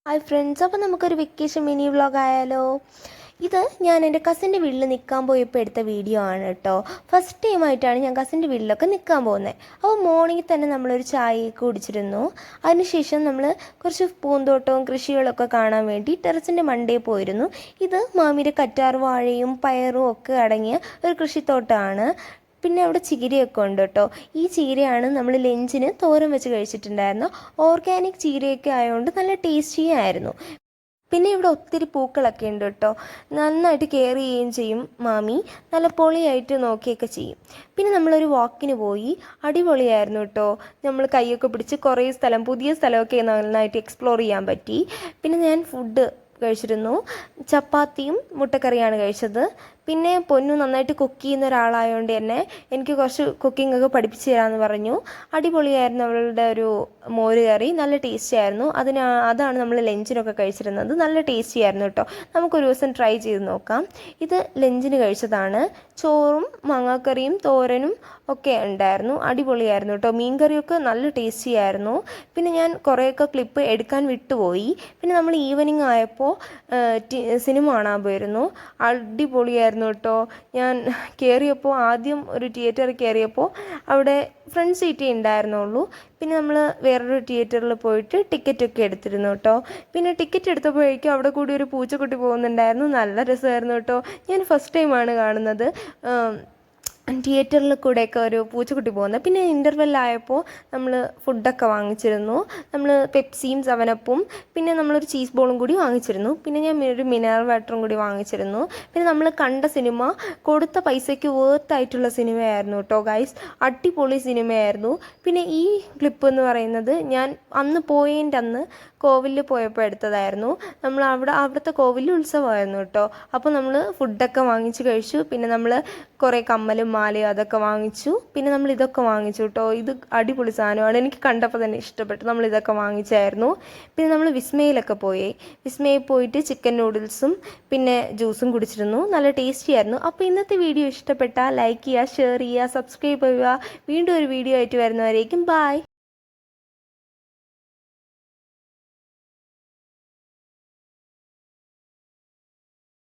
Hi friends, അപ്പോൾ നമുക്കൊരു vacation mini vlog ആയാലോ. ഇത് ഞാൻ എൻ്റെ കസിൻ്റെ വീട്ടിൽ നിൽക്കാൻ പോയപ്പോൾ എടുത്ത വീഡിയോ ആണ് കേട്ടോ. ഫസ്റ്റ് ടൈമായിട്ടാണ് ഞാൻ കസിൻ്റെ വീട്ടിലൊക്കെ നിൽക്കാൻ പോകുന്നത്. അപ്പോൾ മോർണിംഗിൽ തന്നെ നമ്മളൊരു ചായയൊക്കെ കുടിച്ചിരുന്നു. അതിനുശേഷം നമ്മൾ കുറച്ച് പൂന്തോട്ടവും കൃഷികളൊക്കെ കാണാൻ വേണ്ടി ടെറസിൻ്റെ മണ്ടയിൽ പോയിരുന്നു. ഇത് മാമിയുടെ കറ്റാർ വാഴയും പയറും ഒക്കെ അടങ്ങിയ ഒരു കൃഷിത്തോട്ടമാണ്. പിന്നെ അവിടെ ചീരയൊക്കെ ഉണ്ട് കേട്ടോ. ഈ ചീരയാണ് നമ്മൾ ലഞ്ചിന് തോരൻ വെച്ച് കഴിച്ചിട്ടുണ്ടായിരുന്നു. ഓർഗാനിക് ചീരയൊക്കെ ആയതുകൊണ്ട് നല്ല ടേസ്റ്റിയായിരുന്നു. പിന്നെ ഇവിടെ ഒത്തിരി പൂക്കളൊക്കെ ഉണ്ട് കേട്ടോ. നന്നായിട്ട് കെയർ ചെയ്യുകയും ചെയ്യും മാമി. നല്ല പൊളിയായിട്ട് നോക്കിയൊക്കെ ചെയ്യും. പിന്നെ നമ്മളൊരു വാക്കിന് പോയി. അടിപൊളിയായിരുന്നു കേട്ടോ. നമ്മൾ കൈയൊക്കെ പിടിച്ച് കുറേ പുതിയ സ്ഥലമൊക്കെ നന്നായിട്ട് എക്സ്പ്ലോർ ചെയ്യാൻ പറ്റി. പിന്നെ ഞാൻ ഫുഡ് കഴിച്ചിരുന്നു. ചപ്പാത്തിയും മുട്ടക്കറിയാണ് കഴിച്ചത്. പിന്നെ പൊന്നു നന്നായിട്ട് കുക്ക് ചെയ്യുന്ന ഒരാളായതുകൊണ്ട് തന്നെ എനിക്ക് കുറച്ച് കുക്കിംഗ് ഒക്കെ പഠിപ്പിച്ച് തരാമെന്ന് പറഞ്ഞു. അടിപൊളിയായിരുന്നു അവളുടെ ഒരു മോര് കറി, നല്ല ടേസ്റ്റി ആയിരുന്നു. അതാണ് നമ്മൾ ലഞ്ചിനൊക്കെ കഴിച്ചിരുന്നത്. നല്ല ടേസ്റ്റി ആയിരുന്നു കേട്ടോ. നമുക്കൊരു ദിവസം ട്രൈ ചെയ്ത് നോക്കാം. ഇത് ലഞ്ചിന് കഴിച്ചതാണ്. ചോറും മാങ്ങാക്കറിയും തോരനും ഒക്കെ ഉണ്ടായിരുന്നു. അടിപൊളിയായിരുന്നു കേട്ടോ. മീൻകറിയൊക്കെ നല്ല ടേസ്റ്റി ആയിരുന്നു. പിന്നെ ഞാൻ കുറേയൊക്കെ ക്ലിപ്പ് എടുക്കാൻ വിട്ടുപോയി. പിന്നെ നമ്മൾ ഈവനിങ് ആയപ്പോൾ സിനിമ കാണാൻ പോയിരുന്നു. അടിപൊളിയായിരുന്നു കേട്ടോ. ഞാൻ കയറിയപ്പോൾ ആദ്യം ഒരു തിയേറ്ററിൽ കയറിയപ്പോൾ അവിടെ ഫ്രണ്ട് സീറ്റേ ഉണ്ടായിരുന്നുള്ളൂ. പിന്നെ നമ്മൾ വേറൊരു തിയേറ്ററിൽ പോയിട്ട് ടിക്കറ്റൊക്കെ എടുത്തിരുന്നു കേട്ടോ. പിന്നെ ടിക്കറ്റ് എടുത്തപ്പോഴേക്കും അവിടെ കൂടി ഒരു പൂച്ചക്കുട്ടി പോകുന്നുണ്ടായിരുന്നു. നല്ല രസമായിരുന്നു കേട്ടോ. ഞാൻ ഫസ്റ്റ് ടൈമാണ് കാണുന്നത് തിയേറ്ററിൽ കൂടെയൊക്കെ ഒരു പൂച്ചക്കുട്ടി പോകുന്നത്. പിന്നെ ഇൻ്റർവെല്ലായപ്പോൾ നമ്മൾ ഫുഡൊക്കെ വാങ്ങിച്ചിരുന്നു. നമ്മൾ പെപ്സിയും സെവനപ്പും പിന്നെ നമ്മളൊരു ചീസ് ബോളും കൂടി വാങ്ങിച്ചിരുന്നു. പിന്നെ ഞാൻ ഒരു മിനറൽ വാട്ടറും കൂടി വാങ്ങിച്ചിരുന്നു. പിന്നെ നമ്മൾ കണ്ട സിനിമ കൊടുത്ത പൈസയ്ക്ക് വേർത്തായിട്ടുള്ള സിനിമയായിരുന്നു കേട്ടോ ഗൈസ്. അടിപൊളി സിനിമയായിരുന്നു. പിന്നെ ഈ ക്ലിപ്പ് എന്ന് പറയുന്നത് ഞാൻ അന്ന് പോയതിൻ്റെ അന്ന് കോവിലിൽ പോയപ്പോൾ എടുത്തതായിരുന്നു. നമ്മൾ അവിടുത്തെ കോവിലിൽ ഉത്സവമായിരുന്നു കേട്ടോ. അപ്പോൾ നമ്മൾ ഫുഡൊക്കെ വാങ്ങിച്ച് കഴിച്ചു. പിന്നെ നമ്മൾ കുറേ കമ്മലും മാലയും അതൊക്കെ വാങ്ങിച്ചു. പിന്നെ നമ്മൾ ഇതൊക്കെ വാങ്ങിച്ചു കേട്ടോ. ഇത് അടിപൊളി സാധനമാണ്, എനിക്ക് കണ്ടപ്പോൾ തന്നെ ഇഷ്ടപ്പെട്ടു. നമ്മൾ ഇതൊക്കെ വാങ്ങിച്ചായിരുന്നു. പിന്നെ നമ്മൾ വിസ്മയിലൊക്കെ വിസ്മയിൽ പോയിട്ട് ചിക്കൻ നൂഡിൽസും പിന്നെ ജ്യൂസും കുടിച്ചിരുന്നു. നല്ല ടേസ്റ്റി ആയിരുന്നു. അപ്പോൾ ഇന്നത്തെ വീഡിയോ ഇഷ്ടപ്പെട്ടാൽ ലൈക്ക് ചെയ്യുക, ഷെയർ ചെയ്യുക, സബ്സ്ക്രൈബ് ചെയ്യുക. വീണ്ടും ഒരു വീഡിയോ ആയിട്ട് വരുന്നവരേക്കും ബൈ.